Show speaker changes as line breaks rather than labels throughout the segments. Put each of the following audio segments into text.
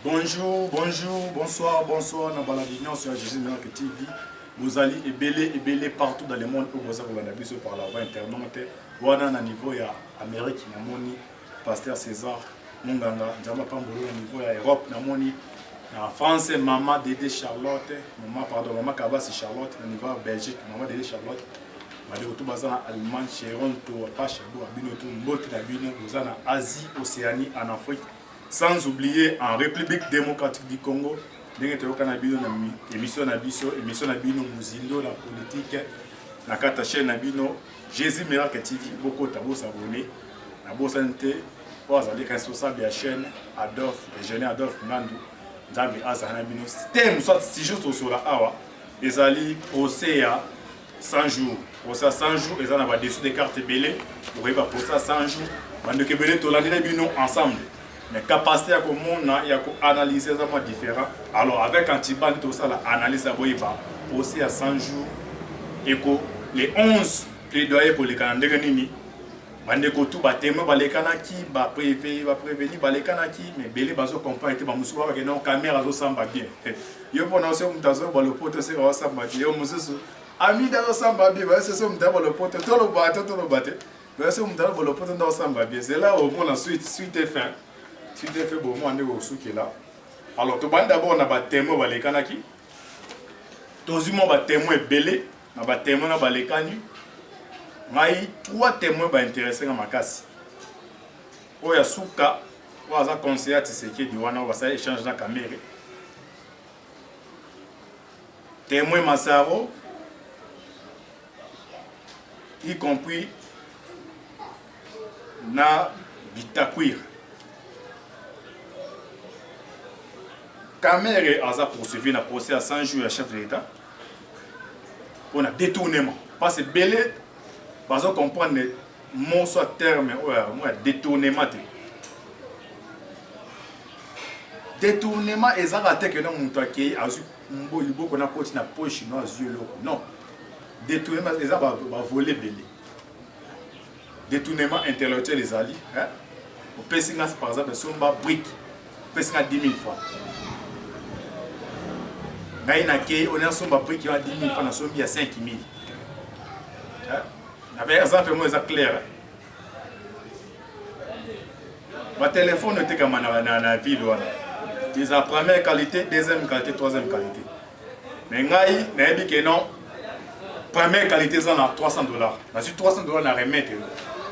Bonjour, bonjour, bonsoir, bonsoir. Dans la vision sur Jésus Miracle TV. Vous allez ébélé partout dans le monde où vous avez par la voie internet. Vous avez un niveau à Amérique, Namoni, Pasteur César, Munganga, Djama Pambolo, au niveau à Europe, Namoni, en France, Maman Dédé Charlotte, Maman Kabassi Charlotte, au niveau à Belgique, Maman Dédé Charlotte. Vous avez en Allemagne, Chéron, Pachabou, Abinoto, Mbote, Labino, vous avez en Asie, Océanie, en Afrique. Sans oublier en République démocratique du Congo, émission Nabino Muzindo, la politique, la carte chaîne Nabino, Jésus Miracle TV, beaucoup de s'abonner. La bourse santé, vous allez responsable de la chaîne Adolphe, le jeune Adolphe Nandou, Nzambe Azanabino. Thème, soit si juste sur la Awa, les alliés procès à 100 jours. Pour ça, 100 jours, ils ont dessus des cartes belées. Pour ça, 100 jours, on va belé tout l'année ensemble. Mais capacité à analyser ça différent. Alors avec Antiban tout ça l'analyse ça va aussi à 100 jours et que les 11 plaidoyers pour les calendriers nini bande ko tout ba témoin ba les kanaki ba prévenir ba les kanaki mais belé bazo comprendre que ba musuba ba non caméra zo samba bien. Yo prononcer mutazo ba le pote c'est va samba bien yo mususu ami dans samba bien c'est ça mutaba le pote tout le batte mais c'est mutaba le pote dans samba bien c'est là au moins la suite est fin. Si tu fais bon, on est au sous qui est là. Alors, tu vas d'abord on a un témoin les kanaki. Tous les témoins belé, on a un témoin les kanus. Mais trois témoins intéressés dans ma casse. Il y a Souka, il y a un conseiller qui dit on va échanger dans la caméra. Témoin Massaro, y compris na Bitakwir. Kamere a poursuivi le procès à 100 jours à chef de l'État pour un détournement. Parce que belé, parce qu'on comprend le mot soit terme, détournement. Détournement, ils ont raté que nous avons poche na poche chinoise. Non. Détournement, ils ont volé belé. Détournement intellectuel, les alliés. Au Pessingas, par exemple, son brique. Pessingas 10 000 francs. On a un sombre prix qui a 10 000 francs, on a 5 000. Avec exemple, moi, c'est clair. Mon téléphone était comme dans la ville. Ils ont première qualité, deuxième qualité, troisième qualité. Mais je dis que non, première qualité, c'est 300 $. Mais 300 $, on a remettre.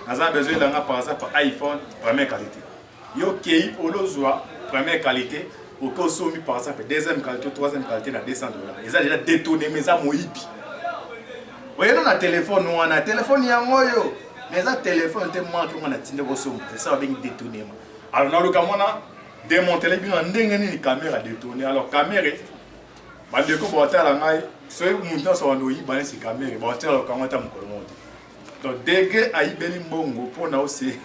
On a besoin d'un par exemple iPhone, première qualité. Yoki, Olozoa, première qualité. Au cas où par exemple, deuxième qualité, troisième qualité, à 200 $. Ils ont déjà détourné mes amis. Vous voyez, on a un téléphone, on a un téléphone, il y a un moyo. Mais un téléphone, c'est ça avec détournement. Alors, dans le cas, on a démonté les caméras détournées. Alors, caméra, je vais vous dire que les gens sont en train de caméra. Donc, dès que vous avez des gens pour nous aussi,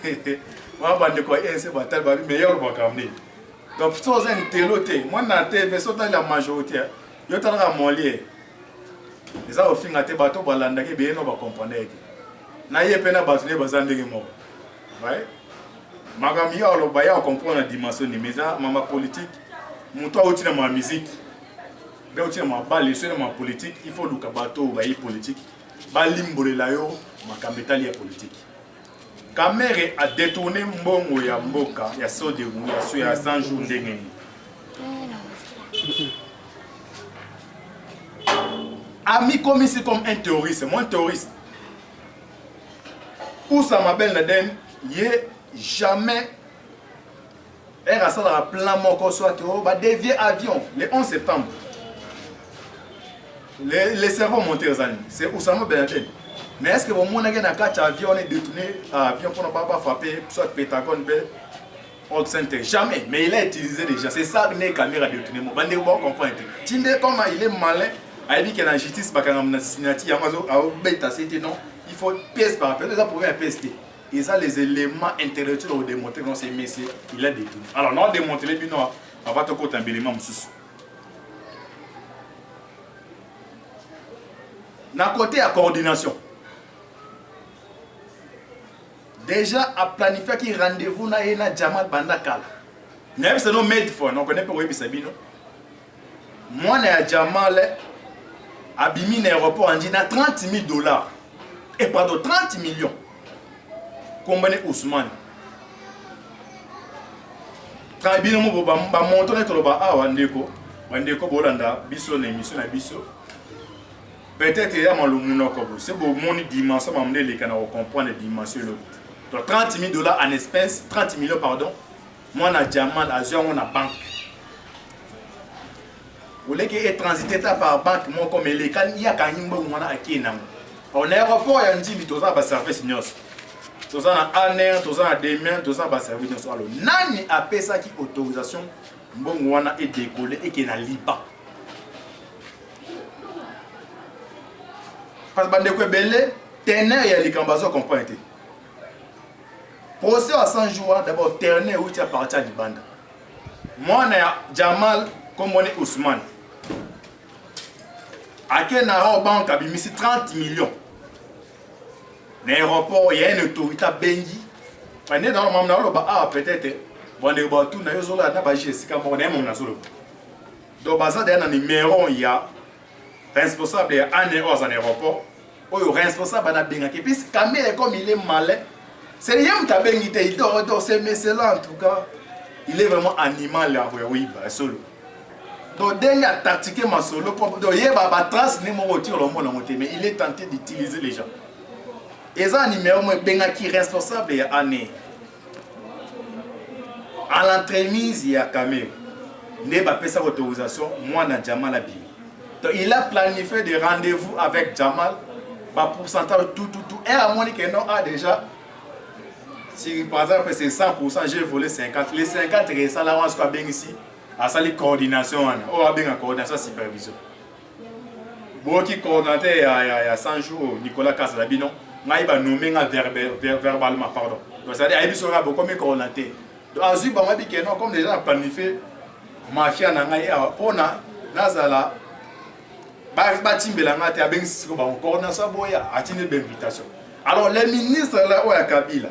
on va vous meilleur. Donc, si vous avez un téloté, moi, je suis la majorité. Je suis en mollier. Les gens qui ont fait des bateaux, ils vont comprendre. Je suis en train de faire des bateaux. Je comprends la dimension de ma politique. Je suis dans ma musique. Je suis dans ma balle, dans ma politique. Il faut que les bateaux soient politiques. Ma politique. Kamere a détourné mbongo ya mboka ya sode ya 100 jours ndengeni. Ami comme ici comme un terroriste, moi un terroriste. Oussama Ben Laden, il jamais un ça dans plan moko soit que va dévier avion le 11 septembre. Les cerveaux montés aux années, c'est Oussama Ben Laden. Mais est-ce que vous avez un avion on est détourné avion pour ne pas frapper soit Pentagone World Center? Jamais. Mais il a utilisé déjà. C'est ça que les caméras détournées. Vous allez comprendre. Tinde comment il est malin. Il dit que la justice va faire signature. Il faut pièce par pièce. Ça prouve un PST. Et ça les éléments intellectuels ont démontré que ces messieurs il a détourné. Alors on a démontré puis non on va te côté un élément sous. D'un côté à coordination. Déjà à planifier qui rendez-vous na Jamal Bandakala. N'est pas non made for, on connaît pas où Sabino. Moi, na Jamal, abimi l'aéroport en dit na 30 000 $. Et pardon, 30 millions. Combien Ousmane? Trabino mo ba monto na toloba wandeko bolanda biso na émission na biso. Peut-être il y a mon monoko, c'est bon mon dimension m'amener les canaux comprendre les dimensions. Donc 30 000 $ en espèces, 30 millions pardon. Moi na Jamal Azia on a banque. Vous voulez qu'il transité par banque moi comme les can il y a quand on a akina. En aéroport il y a dit mais tout ça va servir signaux. Tout ça na année, tout ça na demain, tout ça va servir dans alors nani appelle ça qui autorisation bon on a décoller et qui na Liban. Parce que bandeko belé teneur ya likambazo comprendre. Procès à 100 jours d'abord teneur où tu as parti à Libanda. Moi na Jamal comme on est Ousmane. Ake na banque abimisi 30 millions. L'aéroport, il y a une autorité bengi. On est dans le moment où peut-être on est tout na yo zola na ba jesi on est mon azolo. Donc bazar d'un numéro il y a responsable à un aéroport. Ou responsable na benga puis caméra comme il est malin. C'est rien ta bengi il dort c'est là en tout cas. Il est vraiment animal là oui bah solo. Donc dernier tactique ma solo pour donc il va trace ni mon retour le monde mais il est tenté d'utiliser les gens. Et ça numéro moi benga qui responsable ya année. À l'entremise il y a caméra. Ne pas payer sa autorisation moi na Jamal Abi. Donc il a planifié des rendez-vous avec Jamal bah pourcentage tout et à mon que non a déjà si par exemple c'est 100% j'ai volé 50 les 50 restants là on se bien ici à ça les coordination on a bien en coordination supervision bon qui coordonnateur il y a 100 jours Nicolas Casalabino il va nommer verbalement pardon donc ça dit il sera beaucoup mieux coordonnateur donc ensuite bah moi dit que non comme déjà planifié mafia na ngai on a nazala batimbelanga te abengisi ko ba coordination boya atine d'invitation alors les ministres là oya Kabila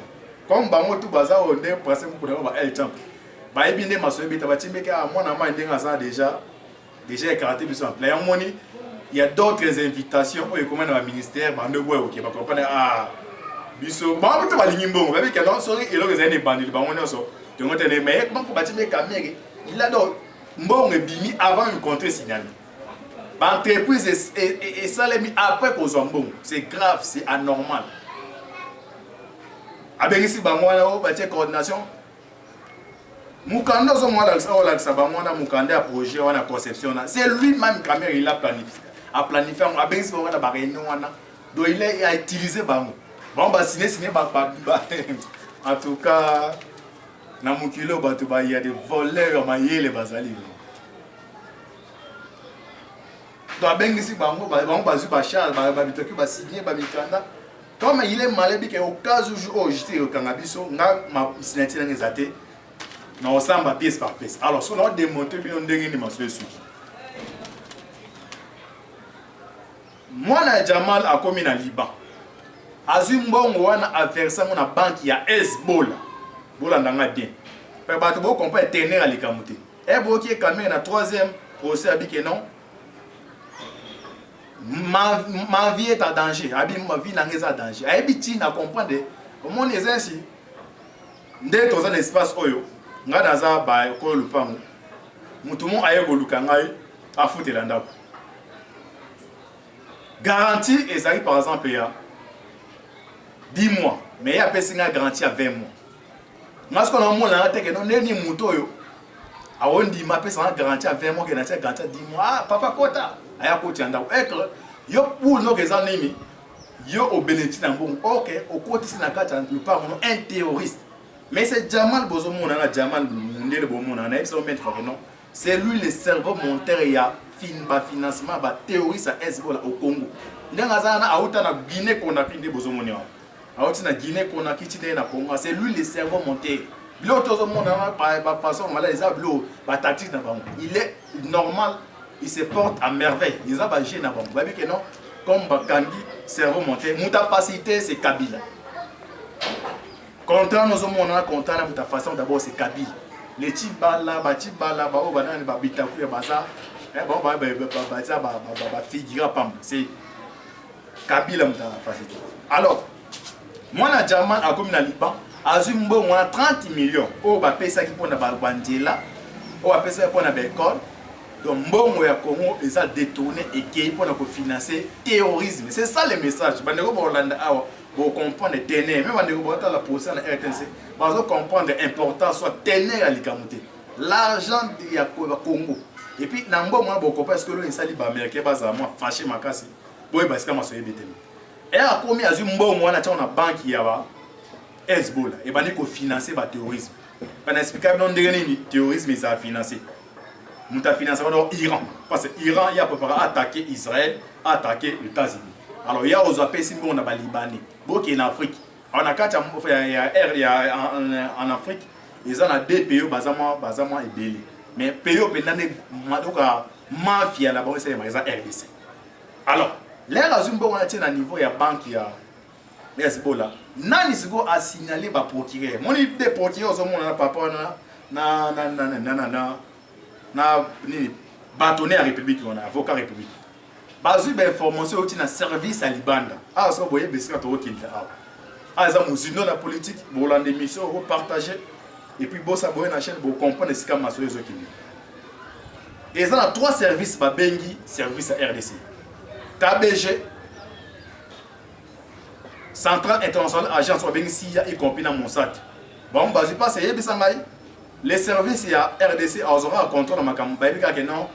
comme bango tout baza on est passé pour ba el champ ba ebine maso ebita batimbeka mona ma ndenga ça déjà karaté biso en plein moni il y a d'autres invitations au comment dans le ministère ba ndebo OK ba comprendre biso ba tout ba lingimbo ba bika non sorry elo que zane bandit ba on so de ngote ne mais comment ko batimbeka mege il a donc mbongo bimi avant de rencontrer signal. L'entreprise et ça les mis après pour Zombon. C'est grave, c'est anormal. Avec ici, la coordination. Moukanda, Moukanda a projet, on a conception. C'est lui-même qui il a planifié. A planifié, avec ici, on a réunion. Donc il a utilisé Bango. Bon, bah, signé, en tout cas, dans mon kilo, il y a des voleurs, les basali. Donc, ben ici, bango, bazu, bachar, babitoki, basigné, babikanda. Comme il est malade, au cas où j'étais au cannabiso, ma signature n'est pas non, ça va pièce par pièce. Alors, si on a démontré, on a démontré dessus. Moi, Jamal a commis en Liban. Azumbon, on a versé mon banque, il y a Hezbollah. Bola n'a bien. Mais on peut tenir à l'écamoté. Et bon, qui est quand même un troisième procès avec non. Ma vie est en danger. Ma vie est en danger. Habiti na comprendre comment les ainsi. Dès dans un espace oyo, nga daza ba ko lupango. Mutumo aye ko lukangai a foutre landa. Garantie et ça par exemple il y a 10 mois, mais il y a personne garantie à 20 mois. Parce qu'on a mon là que non ni muto yo. A on dit ma personne garantie à 20 mois que na garantie à 10 mois. Ah papa kota. Aya koti anda être yo pour no raison nimi yo au bénéfice d'un bon OK au côté c'est na kata le pas un terroriste mais c'est Jamal Bozomo na Jamal ndele bomo na na so mettre non c'est lui le cerveau monteur ya financement ba terroriste à Hezbollah au Congo ndanga zana auta na Guinée Conakry ndé Bozomo ni auta na Guinée Conakry tine na Congo c'est lui le cerveau monteur l'autre Bozomo na par façon malaise blo ba tactique na bango il est normal. Il se porte à merveille. Ils ont bagé na bon. Babi que non, comme Bakandi, cerveau monté. Mon capacité c'est Kabila. Contrat nous sommes on a contrat na ta façon d'abord c'est Kabila. les Tibala, oh, banane, babitaku, baza, bon, figure pas, c'est Kabila facile. Alors, moi, na German, à comme na Liban, à Zumbo, on a 30 millions. Oh, bah, paye ça qui pour na bandela, oh, bah, paye ça pour na bécole. Donc, bon, ya Congo, ils ont détourné et qui pour financer terrorisme. C'est ça le message. Bandego Borlanda, vous comprendre le ténèbres. Même Bandego Borlanda, la position de la RTNC, vous comprendre l'importance soit ténèbres à l'Ikamoute. L'argent du Congo. Et puis, Nambo, moi, beaucoup parce que l'on est sali américain, moi, fâché ma casse. Bon, parce que moi, je suis bété. Et à combien à Zumbo, moi, on a banque qui a Hezbollah. Et ben, il financer le terrorisme. On explique que non, le terrorisme, ça a financé. Nous avons financé l'Iran. Parce que l'Iran, il a préparé à attaquer Israël, à attaquer les États-Unis. Alors, il y a aux appels, si on a les Libanais, beaucoup en Afrique. On a en Afrique, ils ont deux pays, Bazama et Bélé. Mais pays, ils ont mafia là-bas, c'est les RDC. Alors, les Razumbo, on a un niveau, il y a banque, il y a Hezbollah. Nani sigo a signalé ba procureur. Mon idée procureur au monde na papa na bâtonné à République, on a avocat République. Bazu ba information au tina service à Libanda. Ah ça boye beska to okilta. Ah ça muzino la politique, bo la émission repartager et puis bo sa boye na chaîne bo comprendre ce comme maso ezokili. Et ça a trois services ba bengi service à RDC. KBG Centrale internationale agence ou bien SIA y compris dans Mossad. Bon, basé pas c'est bisangai. Les services il y a RDC aura contrôle dans makamba bika que non.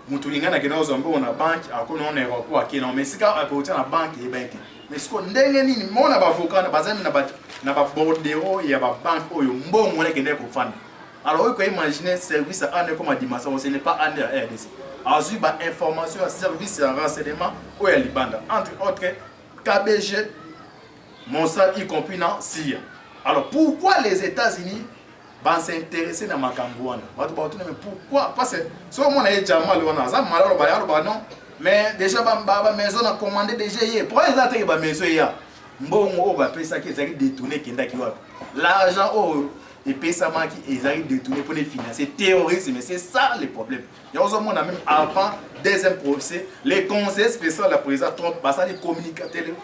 Mutulinga na kena ozombo on a banque akona on aéroport akena mais sika akotia na banque et banque. Mais ce qu'on ndenge nini mona ba avocat na bazami na ba bordero ya ba banque oyo mbongo na kende ko fanda. Alors vous pouvez imaginer service à ane comme dimension ce n'est pas ane à RDC. Azu ba information service à renseignement ou ya Libanda entre autres KBG Mossad y compris dans SIA. Alors pourquoi les États-Unis vont s'intéresser dans Makambouana? Mais pourquoi? Parce que si on a déjà mal, non. Mais déjà, la maison a commandé déjà hier. Pourquoi ils ont attaqué la maison hier? Bon, on va payer ça qui est détourné. L'argent, et payer ça qui est détourné pour les financer. Terrorisme, c'est ça le problème. Il y a aussi même avant, deuxième procès, les conseils spéciaux de la présidente Trump, ça les communicateurs.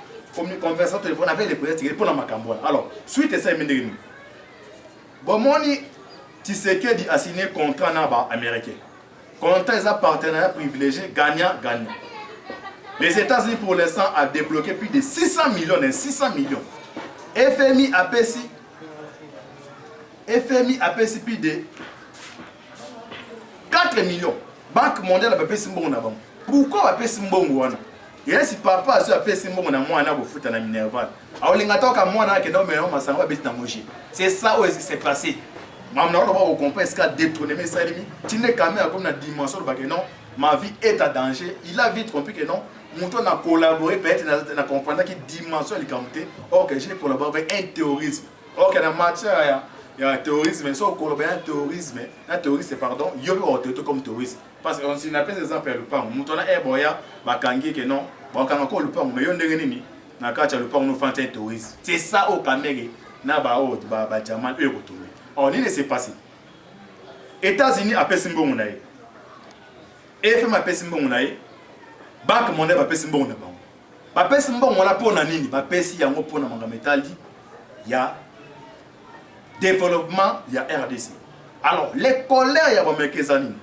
Conversation téléphone avec les présidents pour la Macamboine. Alors, suite à ça, il bon, moni, Tshisekedi a signé un contrat américain. Contrat est un partenariat privilégié gagnant-gagnant. Les États-Unis, pour l'instant, ont débloqué plus de 600 millions. 600 millions. FMI a payé plus de 4 millions. Banque mondiale a payé ce bon. Pourquoi a payé ce bon? Et si papa a fait ce moment, moi, on a foot à la Minerval. Alors, les gars, quand moi, c'est ça où c'est passé. Maman, on va comprendre ce qu'a détourné, mais ça, tu n'es quand même comme la dimension de non, ma vie est à danger. Il a vite compris que non, mon tour a collaboré, peut-être, dans comprendre quelle dimension il a. Ok, j'ai collaboré avec un terrorisme. Ok, dans la matière, il y a un terrorisme, mais si on collabore avec un terroriste, pardon, il y a un comme terroriste. Parce qu'on s'il appelle des exemples le pan, nous avons un boya, bakangi que non, bon quand encore le pan, mais on ne nini, na kacha le pan nous fait un terroriste. C'est ça au Cameroun, na ba o ba Jamal eux retourner. On ne s'est passé. États-Unis a payé simbo munaï. FM a payé simbo munaï. Banque mondiale a payé simbo munaï. Ba payé simbo munaï pour na nini, ba payé si yango pour na manga métal dit, il y a développement, il y a RDC. Alors les colères il y a ba mekezani.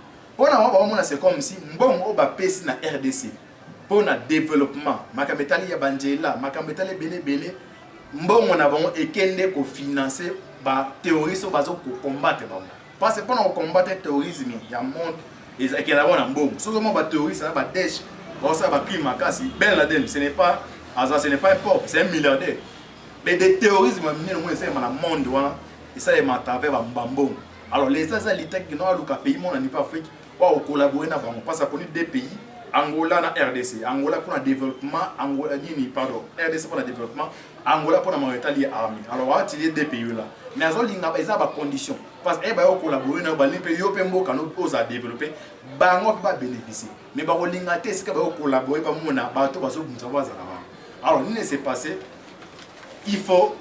C'est comme si mbongo ba pesi na RDC pour na développement makametali ya banjela makametali belé mbongo na bango ekende ko financer ba terroristes bazo ko combattre ba parce que pour combattre le terrorisme ya monde ezaki na bona mbongo sozo mo ba terroristes ba Daesh ba ça ba crime makasi Ben Laden ce n'est pas un pauvre, c'est un milliardaire mais des terroristes mine mo essayer na monde wana ça est matave ba mbambo. Alors les États-Unis qui n'ont pas le pays mon en Afrique ou collaborer na bango parce qu'on est deux pays Angola na RDC Angola pour le développement Angola pardon RDC pour le développement Angola pour la Mauritanie armée. Alors on va utiliser deux pays là mais ils ont des conditions parce que ba collaborer na ba pays yo pembo kano osa développer bango pas bénéficier mais ba linga te ska ba collaborer ba mona ba to ba so bunza ba zala. Alors il ne s'est passé il faut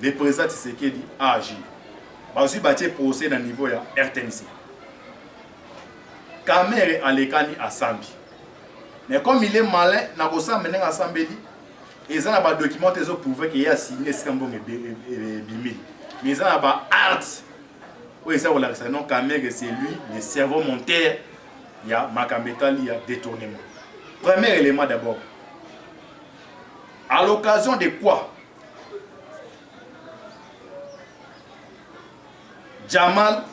les présidents Tshisekedi agir. bazui batie procès na niveau ya RTNC. Kamere alekani asambi. Mais comme il est malin, na kosa meneng asambeli, ils ont ba document ils ont prouvé qu'il y a signé Skambong et Bimili. Mais ils ont ba art. Oui, ça voilà, non Kamere c'est lui, le cerveau monteur. Il y a Makambetal, il y a détournement. Premier élément d'abord. À l'occasion de quoi Jamal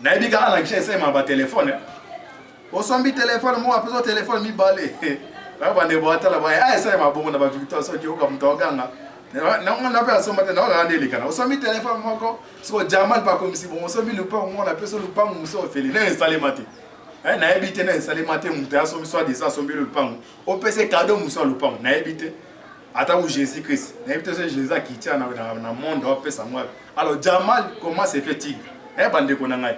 Naïbika a lancé un téléphone. Au son téléphone, moi, après le téléphone, mi balé. Je boîte là-bas. Ah, ça m'a bon, on a victoire, ça qui est comme Toganga. On appelle son matin, on a regardé les canaux. Au son téléphone, moi, quand Jamal pas comme si bon, on s'en le pain, on appelle ça le pain, on s'en fait. Il est installé matin. Naïbité n'a installé matin, on t'a son soit des ça, son le pain. Au PC cadeau, on s'en le pain. Naïbité. Attends où Jésus-Christ. Naïbité, c'est Jésus qui tient dans le monde, on peut savoir. Alors, Jamal, comment c'est fait-il? Eh, bande qu'on a.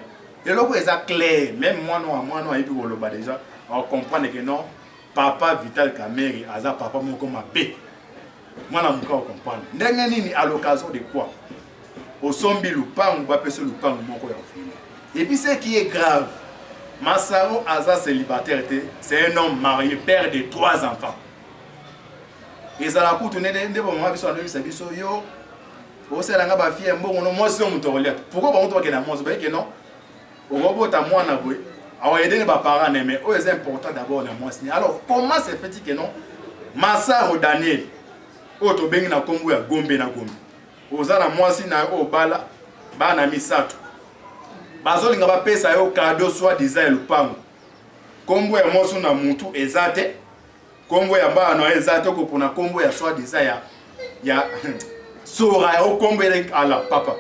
Et là, c'est clair. Même moi, non, et puis on déjà. On comprend que non, papa Vital Kamere, Aza papa mon comme B. Moi, on comprend. N'est-ce à l'occasion de quoi? Au sombi lupang, on va passer lupang, mon quoi. Et puis, ce qui est grave, Massaro Aza célibataire, c'est un homme marié, père de 3 enfants. Et ça l'a coûté, yo. Pourquoi on doit que non? C'est important d'abord. Alors, comment c'est fait que non? Massaro Daniel, auto bengi na kombo ya Gombe na Gombe. Ozala mwasi na o bala bana misato. Bazolinga ba pesa yo cadeau soit design lupango. Kombo ya mosu na mutu ezate. Kombo ya bana ezate ko pona kombo ya soit design ya sora au combien à la papa.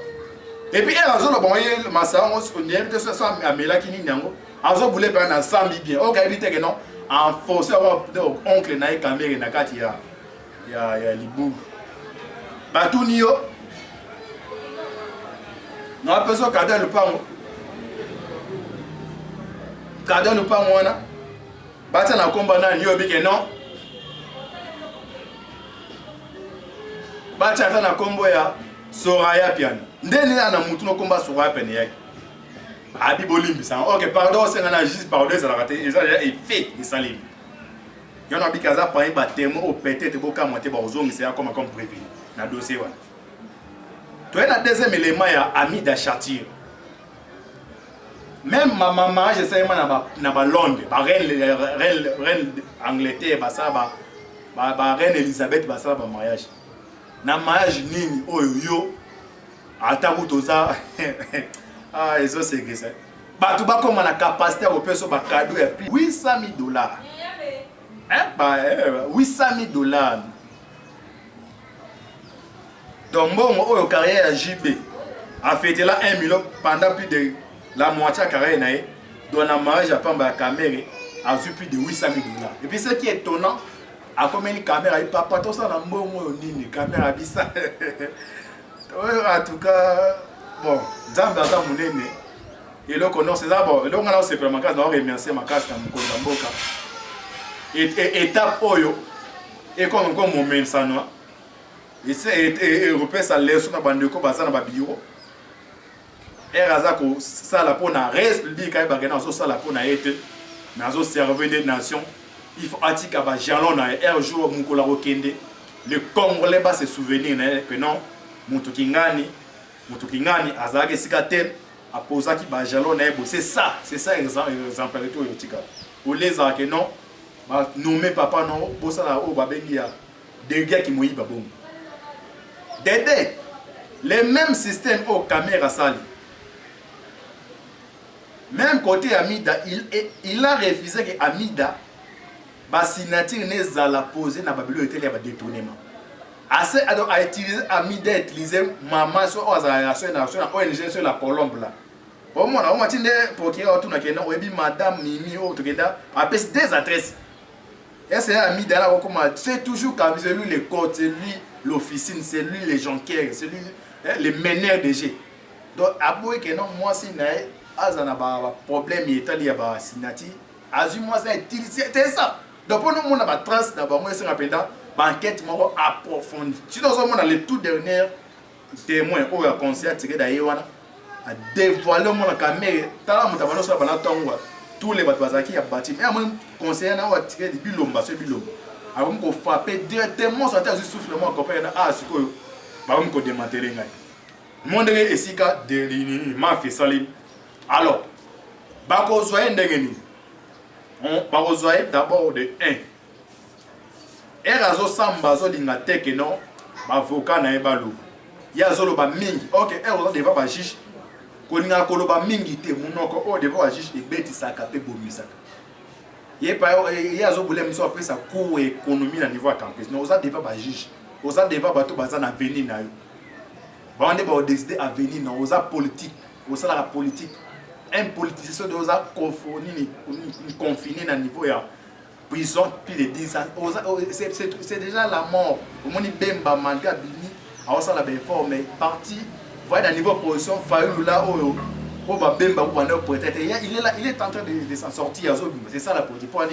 Et puis elle a zone bon il massa on dit peut ça amela qui ni nango. Azo boule pas na 100 bien. OK éviter que non en force donc oncle na caméra na kati ya libu. Batu niyo. Na personne cadeau le pango. Cadeau le pango wana. Bata na komba na niyo bi que non. Bacha na kombo ya Soraya piano. Ndene na mutu no komba Soraya pene yake. Abi bolimbisa. OK, pardon, c'est na juste pardon ça la raté. Et ça est fait, il salim. Yon a bikaza pa ba témoin au peut-être boka monter ba ozongi c'est comme prévu. Na dossier wana. Toi na deuxième élément ya Amida Chatir. Même ma maman, je sais na ba Londres, ba reine Angleterre ba ça ba reine Elisabeth ba ça ba mariage. Na mariage nini oyo yo ataku toza ah eso c'est que ça ba tu ba comme na capacité au peso ba cadeau ya plus $800,000 ba $800,000 donc bon oyo carrière ya JB a fêté là 1 million pendant plus de la moitié carrière na dans la mariage à Pamba Kamere a eu plus de $800,000 et puis ce qui est étonnant a combien de caméras il papa tout ça dans bon nini caméra bisa en tout cas bon Zamba za munene et là qu'on c'est ça bon là on a aussi pour ma case on remercier ma case dans mon mboka et étape oyo et comme moment ça non et c'est européen ça laisse na bandeko basa na ba bureau et razako ça la pona république ka ba gena so ça la pona été mais zo servir des nations. Il faut attirer à jalon un jour Mukola Rokende le Congolais va se souvenir que non Mutukingani Azake Sikatel a posé qui ba jalon c'est ça exemple to yotika ou les que non ba nommer papa non bossa la o ba bengia des gars qui moyi ba bon Dédé les mêmes systèmes au caméra sali même côté Amida il a refusé que Amida ba signature n'est la poser na babilo était les détournement assez a utilisé Amida utiliser maman sur organisation nationale ONG sur la Colombe là au moins on matinde pour qui autour na kena obi madame Mimi au tokenda appelle des adresses et c'est Amida là comme c'est toujours comme c'est lui le code c'est lui l'officine c'est lui les jonquiers c'est lui les meneurs de jeu donc aboy que non moi si na azana ba problème il est lié ba signature azu moi ça utiliser c'est ça. Donc pour nous, on a trace d'abord, moi c'est rapide, enquête approfondie. Si nous sommes dans les tout dernières témoin ou un conseiller tiré d'ailleurs a dévoilé mon caméra tala mutabano sur la tongwa tous les batbazaki a bâti mais mon conseiller n'a pas tiré de bilomba ce bilomba avant qu'on frappe directement sur la terre soufflement compagnie ah ce que va me démanteler ngai monde esika de ma fait saline alors bako zoye ndengeni on bako zoye d'abord de 1 erazo samba zo linga teke non avocat na ebalo ya zolo ba mingi OK erazo deva ba juge ko linga koloba mingi te munoko o deva ba juge ebeti saka pe bomisaka ye pa ya zo bule mso après ça cours économie na niveau à campus non oza deva ba juge oza deva bato baza na venir na yo ba on ba décider à venir non oza politique oza la politique un politicien doit confiné à niveau ya prison plus de 10 ans c'est déjà la mort au moins bemba malgré bini a ça la belle forme parti voyez à niveau position faille là au ba bemba ou peut-être il est là il est en train de s'en sortir c'est ça la politique pour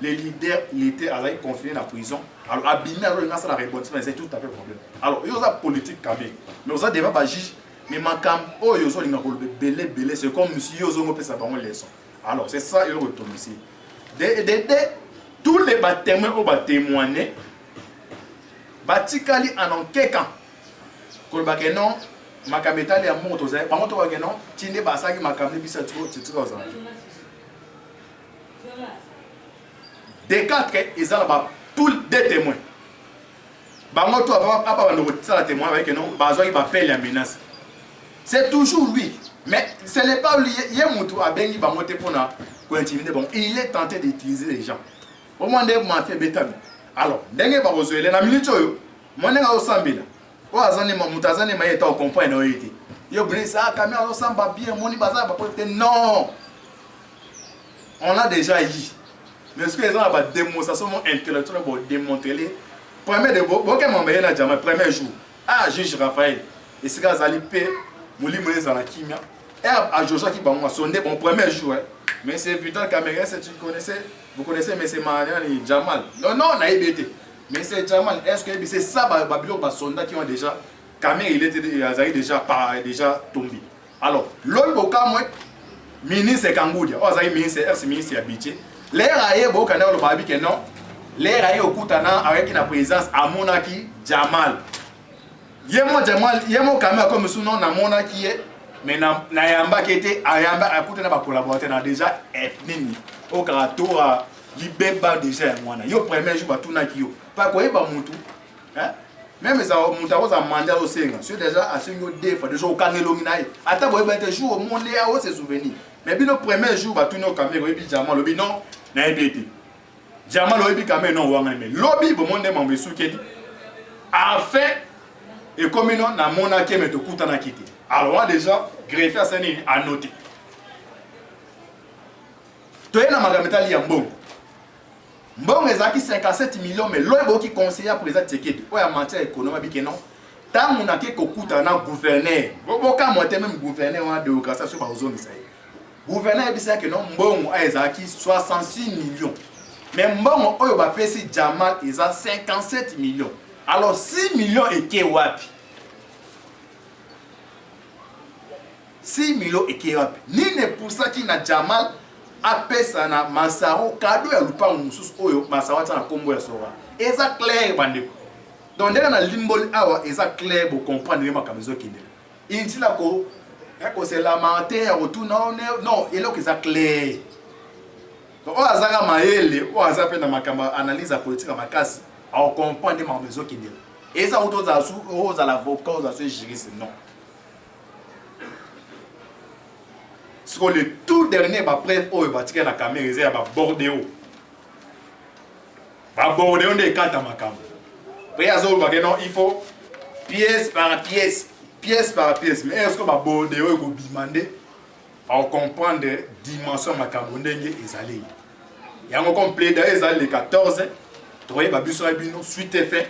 les leaders il était à la confiné dans la prison alors abîmé alors il a ça la rebondissement c'est tout à fait problème alors il y a politique quand même mais on ça devait pas juge mais makam oh yozo linga ko belé c'est comme si yozo mo pesa bango leçon alors c'est ça il retourne ici tous les témoins au témoigner batikali en enquêtant ko ba que non makametali ya moto za bango to ba que non tinde basaki makamli bisa tiko za des 4 ils ont là tous des témoins bango to aba ba no ça la témoin avec que non bazo qui appelle la menace. C'est toujours lui. Mais ce n'est pas lui. Il y a un moutou à Bengi Bamote pour intimider. Bon, il est tenté d'utiliser les gens. Au moins, il m'a fait bétail. Alors, dengue barozo ele na minute yo. Monenga o sambila. O azane mutazane mayeta o comprendre o été. Yo brisa caméra o samba bien moni baza ba peut non. On a déjà eu. Mais ce que les gens ont démonstration intellectuelle pour démontrer premier de boke mombe na jama premier jour. Ah, juge Raphaël. Et c'est gars ali pe Mouli Mouli dans la kimia. Et à Joshua qui m'a sonné mon premier jour. Mais c'est Vital Caméra, tu connaissais, vous connaissez, mais c'est Marianne et Jamal. Non, non, on a ébêté. Mais c'est Jamal. Est-ce que c'est ça, Babylon, Sonda qui ont déjà. Caméra, il était déjà tombé. Alors, l'autre cas, moi, ministre Kangoudia. Oh, ça ministre, ex-ministre habitué. Les raillés, beaucoup de gens ont dit non. Les raillés au Koutana avec une présence à Monaki, Jamal. Yemo Jamal, yemo Kamera comme son nom na monaki mais na yamba qui était ayamba écoute na ba collaborateur na déjà ethnie au karato a libeba déjà mwana yo premier jour ba tuna ki yo pas ko yeba mutu hein même ça mutu a za mandat au senga c'est déjà à sengo defa déjà au kanelo minaye ata bo yeba te jour au monde a o se souvenir mais bino premier jour ba tuna Kamera yebi Jamal lobi non na ebete Jamal lobi Kamera non wanga mais lobi bo monde mambe soukedi a fait et comme nous na monaki mais to kutana kiti alors on a déjà greffé à seni à noter to yena magametali ya mbongo mbongo ezaki 57 millions mais loyebo ki conseiller président Tshisekedi o ya matière économique bi non tant on a ke kokutana gouverneur boka monter même gouverneur en démocratie sur bazoni ça gouverneur bisa que non mbongo ezaki 66 millions mais mbongo oyo ba pesi Jamal eza 57 millions. Alors 6 millions et kewapi 6 millions et kewapi nini pour ça qui na Jamal apesa na Masaro cadeau ya lupango mususu oyo Masaro ta na kombo ya sora eza clair bandeko donc ndeka na limboli awa eza clair pour comprendre les makamezo kinde intila ko c'est lamenter retour non il est clair donc on azaka maele on azape na makamba analyse politique makasi on comprend des mauvaises qui disent et ça autour aux avocats aux juristes non sur le tout dernier preuve au bâtiment la caméra c'est à Bordeaux des cartes à ma caméra non il faut pièce par pièce mais est-ce que Bordeaux est demandé à comprendre des dimensions de ma caméra et allé il y a un complet d'ailleurs les 14 Troye babiso abino suite fait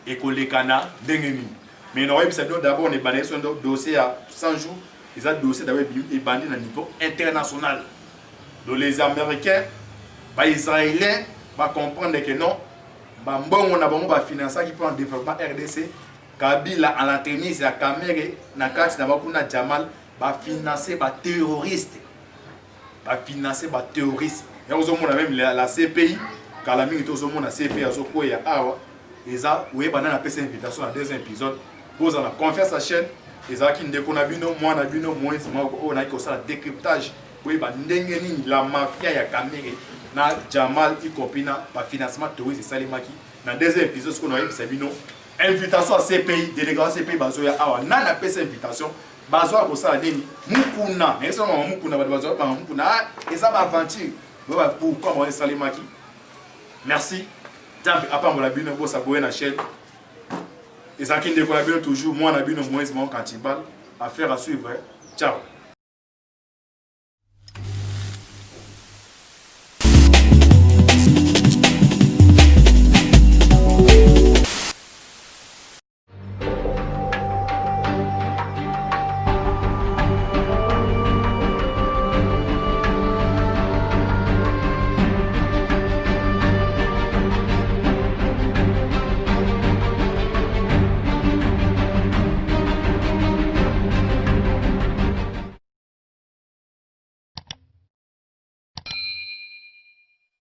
et kolekana dengeni mais non c'est d'abord on est bandé sur un dossier à 100 jours ils ont dossier d'abord est bandé à niveau international donc les américains les israéliens va comprendre que non ba mbongo na bango ba financer qui prend développement RDC
Kabila en la tenise ya caméra na kati na bakuna Jamal ba financer ba terroriste. Ba financer ba terroriste. Ya ozomona même la CPI kala mingi tozomona CPI azokoya awa eza oye bana na pesa invitation na deuxième épisode. Boza na confiance à chaîne ezaki ndeko na bino mwana bino moïse moko o na ko sala décryptage oye ba ndenge nini la mafia ya caméra na Jamal ikopina ba financement terroriste salimaki na deuxième épisode ce qu'on a eu sabino invitation à CPI délégation CPI bazoya awa nana pesa invitation bazoya ko sala nini mukuna mais ça mukuna bazoya ba mukuna et ça va aventure pourquoi moi salimaki merci tant après mon abino bo s'abonner na chaîne et ça qui ndeko na bino toujours moi na bino moïse mon cantibal affaire à suivre ciao.